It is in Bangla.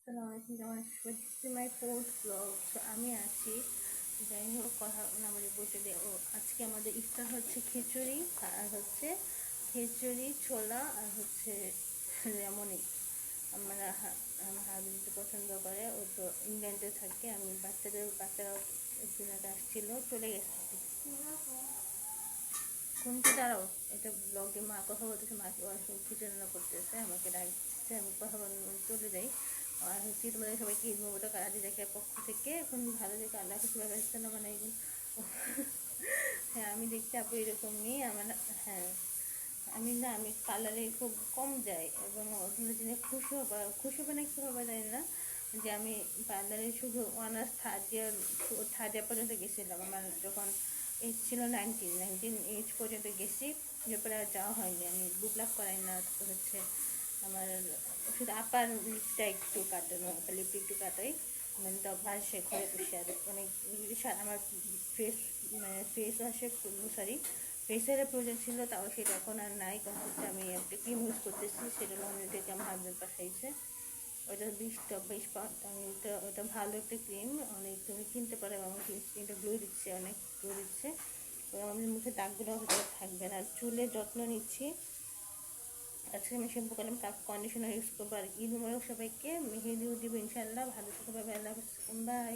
আসসালামু আলাইকুম, কেমন আছো? মাই ফোর্থ ব্লগ। সো আমি আছি, যাই হোক কথা না বলে বসে দিয়ে আজকে আমাদের ইফতার হচ্ছে খিচুড়ি, আর হচ্ছে খিচুড়ি ছোলা, আর হচ্ছে লেমনি। আমরা আমার হাজবেন্ড যেতে পছন্দ করে, ও তো ইংল্যান্ডে থাকে। আমি বাচ্চারাও ডিনারটা আসছিল, চলে গেছে। শুনতে দাঁড়াও, এটা ব্লগে মা কথা বলতেছে, মাকে খিচুড়ি রান্না করতেছে, আমাকে ডাক দিচ্ছে, আমি কথা বলে চলে যাই। আর হচ্ছে তোমাদের সবাইকে ঈদ মোবারক আদি দেখার পক্ষ থেকে। এখন ভালো থেকে আল্লাহ কিছু ব্যবস্থা না মানে হ্যাঁ, আমি দেখছি আপু এরকমই আমার। হ্যাঁ, আমি পার্লারে খুব কম যাই, এবং ওগুলো জেনে খুশি হবে না কি হবে জানি না, যে আমি পার্লারে শুধু অনার্স থার্ড ইয়ার পর্যন্ত গেছিলাম। আমার যখন এজ ছিল 19 এজ পর্যন্ত গেছি, এরপরে আর যাওয়া হয়নি। আমি বুকলাপ করাই না, তারপর হচ্ছে আমার শুধু আপার লিপটা একটু কাটানো, আপার লিপটা একটু কাটাই, মানে তো ভাসে ঘরে বসে। আর অনেক আমার ফেস ওয়াশের ফেসিয়ালের প্রয়োজন ছিল, তাও সেটা এখন আর নাই। কারণ হচ্ছে আমি একটা ক্রিম ইউজ করতেছি, সেটা লন্ডন থেকে আমার হাজব্যান্ড পাঠাইছে। ওইটা 20 পাউন্ড। আমি ওটা ভালো একটা ক্রিম, অনেক তুমি কিনতে পারো, এবং স্কিনটা গ্লো দিচ্ছে, অনেক গ্লো দিচ্ছে, এবং আমাদের মুখে দাগগুলো হয়তো থাকবে না। আর চুলের যত্ন নিচ্ছি। আজকে আমি শ্যাম্পু করলাম, কন্ডিশনার ইউজ করবো। আর ঈদ মোবারক সবাইকে, মেহেদিও দিব ইনশাল্লাহ। ভালো থাকবে, আল্লাহ হাফেজ, বাই।